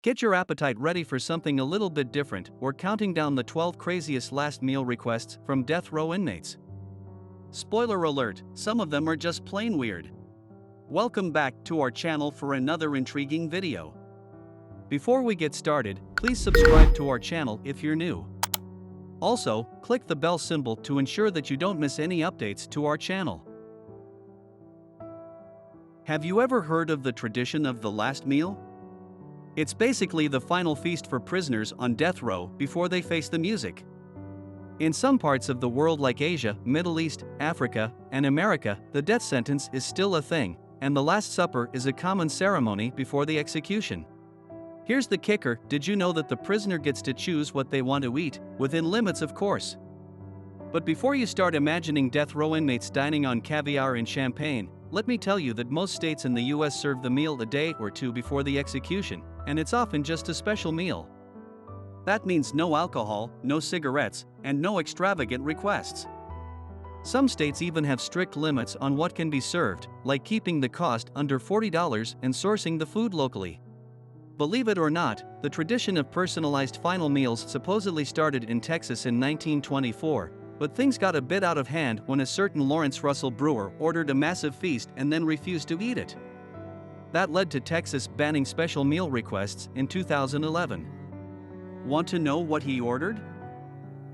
Get your appetite ready for something a little bit different. We're counting down the 12 craziest last meal requests from death row inmates. Spoiler alert, some of them are just plain weird. Welcome back to our channel for another intriguing video. Before we get started, please subscribe to our channel if you're new. Also, click the bell symbol to ensure that you don't miss any updates to our channel. Have you ever heard of the tradition of the last meal? It's basically the final feast for prisoners on death row before they face the music. In some parts of the world like Asia, Middle East, Africa, and America, the death sentence is still a thing, and the Last Supper is a common ceremony before the execution. Here's the kicker: did you know that the prisoner gets to choose what they want to eat, within limits of course? But before you start imagining death row inmates dining on caviar and champagne, let me tell you that most states in the US serve the meal a day or two before the execution, and it's often just a special meal. That means no alcohol, no cigarettes, and no extravagant requests. Some states even have strict limits on what can be served, like keeping the cost under $40 and sourcing the food locally. Believe it or not, the tradition of personalized final meals supposedly started in Texas in 1924, but things got a bit out of hand when a certain Lawrence Russell Brewer ordered a massive feast and then refused to eat it. That led to Texas banning special meal requests in 2011. Want to know what he ordered?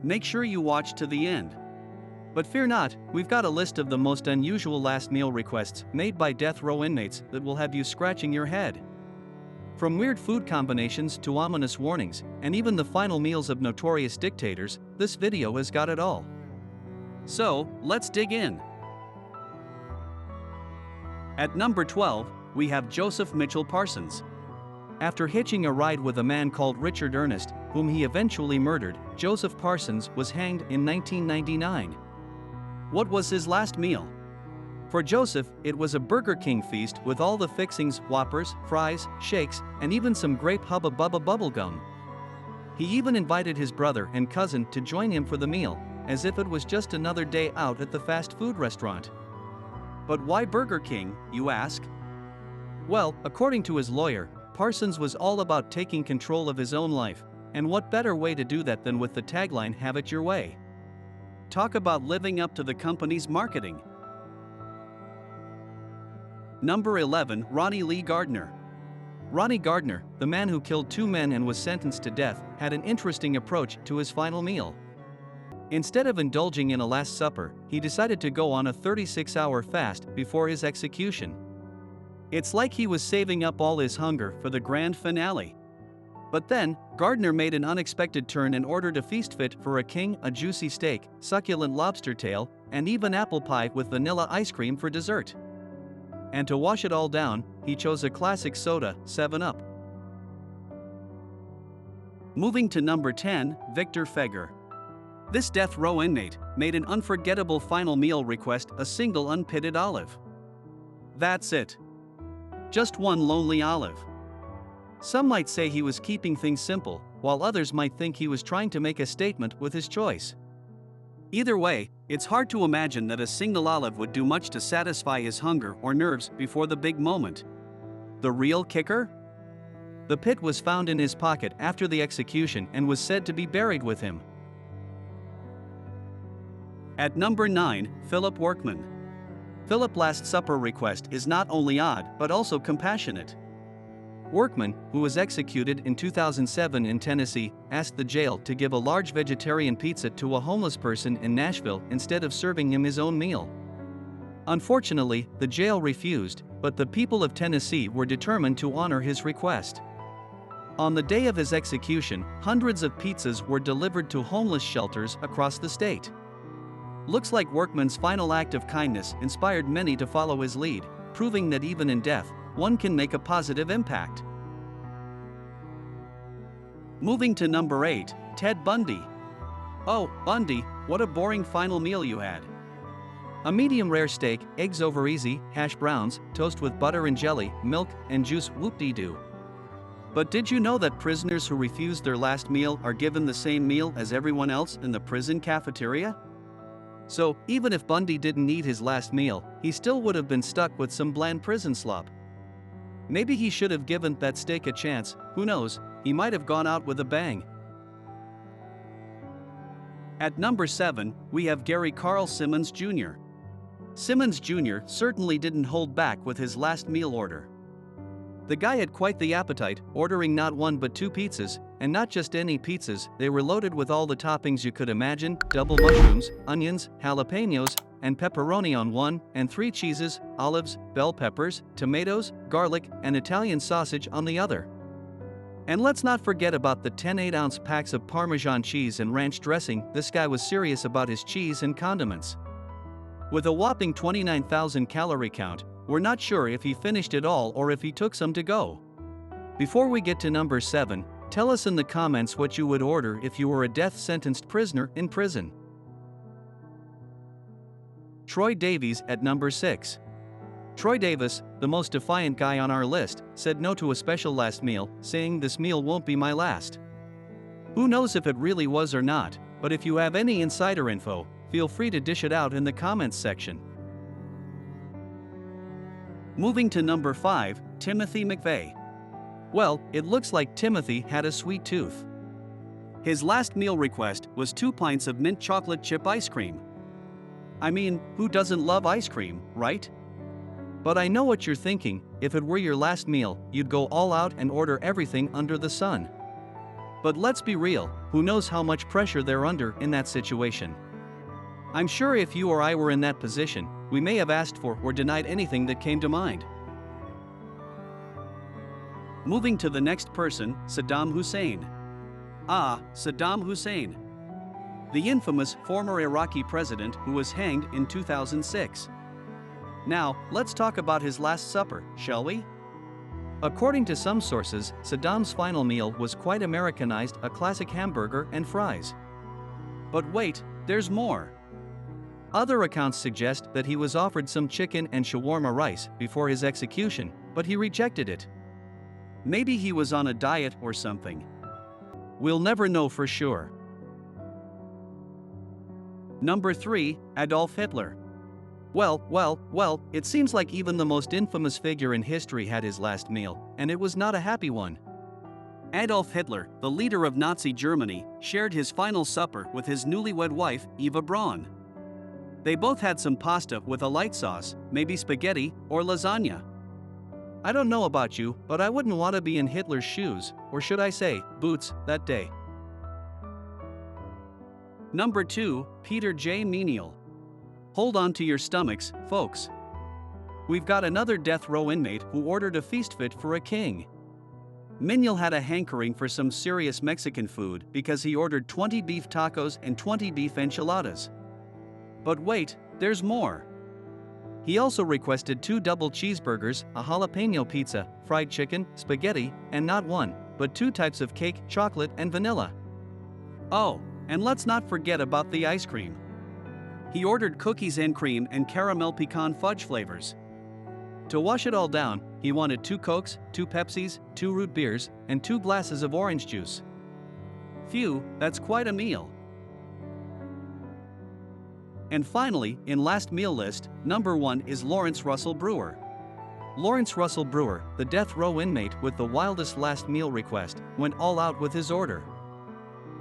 Make sure you watch to the end. But fear not, we've got a list of the most unusual last meal requests made by death row inmates that will have you scratching your head. From weird food combinations to ominous warnings, and even the final meals of notorious dictators, this video has got it all. So, let's dig in. At number 12, we have Joseph Mitchell Parsons. After hitching a ride with a man called Richard Ernest, whom he eventually murdered, Joseph Parsons was hanged in 1999. What was his last meal? For Joseph, it was a Burger King feast with all the fixings: Whoppers, fries, shakes, and even some grape Hubba Bubba bubblegum. He even invited his brother and cousin to join him for the meal, as if it was just another day out at the fast food restaurant. But why Burger King, you ask? Well, according to his lawyer, Parsons was all about taking control of his own life, and what better way to do that than with the tagline "Have it your way." Talk about living up to the company's marketing. Number 11, Ronnie Lee Gardner. Ronnie Gardner, the man who killed 2 men and was sentenced to death, had an interesting approach to his final meal. Instead of indulging in a Last Supper, he decided to go on a 36-hour fast before his execution. It's like he was saving up all his hunger for the grand finale. But then, Gardner made an unexpected turn and ordered a feast fit for a king, a juicy steak, succulent lobster tail, and even apple pie with vanilla ice cream for dessert. And to wash it all down, he chose a classic soda, 7-Up. Moving to number 10, Vitor Feguer. This death row inmate made an unforgettable final meal request: a single unpitted olive. That's it. Just one lonely olive. Some might say he was keeping things simple, while others might think he was trying to make a statement with his choice. Either way, it's hard to imagine that a single olive would do much to satisfy his hunger or nerves before the big moment. The real kicker? The pit was found in his pocket after the execution and was said to be buried with him. At number 9, Phillip Workman. Phillip's Last Supper request is not only odd but also compassionate. Workman, who was executed in 2007 in Tennessee, asked the jail to give a large vegetarian pizza to a homeless person in Nashville instead of serving him his own meal. Unfortunately, the jail refused, but the people of Tennessee were determined to honor his request. On the day of his execution, hundreds of pizzas were delivered to homeless shelters across the state. Looks like Workman's final act of kindness inspired many to follow his lead, proving that even in death, one can make a positive impact. Moving to number 8, Ted Bundy. Oh, Bundy, what a boring final meal you had. A medium rare steak, eggs over easy, hash browns, toast with butter and jelly, milk, and juice, whoop-dee-doo. But did you know that prisoners who refuse their last meal are given the same meal as everyone else in the prison cafeteria? So, even if Bundy didn't eat his last meal, he still would have been stuck with some bland prison slop. Maybe he should have given that steak a chance, who knows, he might have gone out with a bang. At number 7, we have Gary Carl Simmons Jr. Simmons Jr. certainly didn't hold back with his last meal order. The guy had quite the appetite, ordering not one but 2 pizzas, and not just any pizzas, they were loaded with all the toppings you could imagine: double mushrooms, onions, jalapenos, and pepperoni on one, and 3 cheeses, olives, bell peppers, tomatoes, garlic, and Italian sausage on the other. And let's not forget about the 10 8-ounce packs of Parmesan cheese and ranch dressing. This guy was serious about his cheese and condiments. With a whopping 29,000 calorie count, we're not sure if he finished it all or if he took some to go. Before we get to number 7, tell us in the comments what you would order if you were a death-sentenced prisoner in prison. Troy Devis at number 6. Troy Devis, the most defiant guy on our list, said no to a special last meal, saying this meal won't be my last. Who knows if it really was or not, but if you have any insider info, feel free to dish it out in the comments section. Moving to number 5, Timothy McVeigh. Well, it looks like Timothy had a sweet tooth. His last meal request was 2 pints of mint chocolate chip ice cream. I mean, who doesn't love ice cream, right? But I know what you're thinking: if it were your last meal, you'd go all out and order everything under the sun. But let's be real, who knows how much pressure they're under in that situation? I'm sure if you or I were in that position, we may have asked for or denied anything that came to mind. Moving to the next person, Saddam Hussein. Ah, Saddam Hussein. The infamous former Iraqi president who was hanged in 2006. Now, let's talk about his Last Supper, shall we? According to some sources, Saddam's final meal was quite Americanized: a classic hamburger and fries. But wait, there's more. Other accounts suggest that he was offered some chicken and shawarma rice before his execution, but he rejected it. Maybe he was on a diet or something. We'll never know for sure. Number 3, Adolf Hitler. Well, it seems like even the most infamous figure in history had his last meal, and it was not a happy one. Adolf Hitler, the leader of Nazi Germany, shared his final supper with his newlywed wife, Eva Braun. They both had some pasta with a light sauce, maybe spaghetti or lasagna. I don't know about you, but I wouldn't want to be in Hitler's shoes, or should I say, boots, that day. Number 2, Peter J Menial. Hold on to your stomachs, folks. We've got another death row inmate who ordered a feast fit for a king. Menial had a hankering for some serious Mexican food because he ordered 20 beef tacos and 20 beef enchiladas. But wait, there's more. He also requested 2 double cheeseburgers, a jalapeno pizza, fried chicken, spaghetti, and not 1, but 2 types of cake: chocolate and vanilla. Oh, and let's not forget about the ice cream. He ordered cookies and cream and caramel pecan fudge flavors. To wash it all down, he wanted 2 Cokes, 2 Pepsis, 2 root beers, and 2 glasses of orange juice. Phew, that's quite a meal. And finally, in last meal list, number 1 is Lawrence Russell Brewer. Lawrence Russell Brewer, the death row inmate with the wildest last meal request, went all out with his order.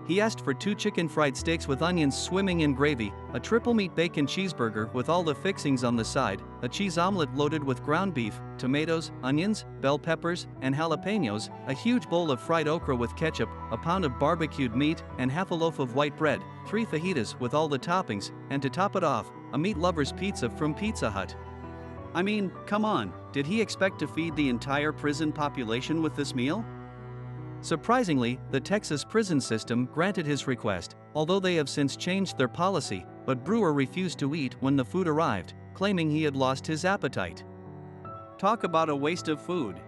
He asked for 2 chicken fried steaks with onions swimming in gravy, a triple meat bacon cheeseburger with all the fixings on the side, a cheese omelet loaded with ground beef, tomatoes, onions, bell peppers, and jalapenos, a huge bowl of fried okra with ketchup, a pound of barbecued meat, and half a loaf of white bread, 3 fajitas with all the toppings, and to top it off, a meat lover's pizza from Pizza Hut. I mean, come on, did he expect to feed the entire prison population with this meal? Surprisingly, the Texas prison system granted his request, although they have since changed their policy, but Brewer refused to eat when the food arrived, claiming he had lost his appetite. Talk about a waste of food.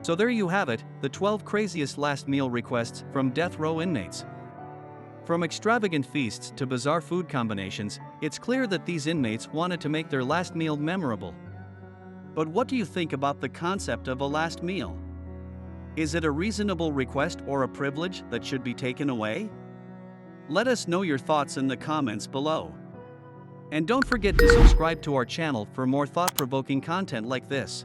So there you have it, the 12 craziest last meal requests from death row inmates. From extravagant feasts to bizarre food combinations, it's clear that these inmates wanted to make their last meal memorable. But what do you think about the concept of a last meal? Is it a reasonable request or a privilege that should be taken away? Let us know your thoughts in the comments below. And don't forget to subscribe to our channel for more thought-provoking content like this.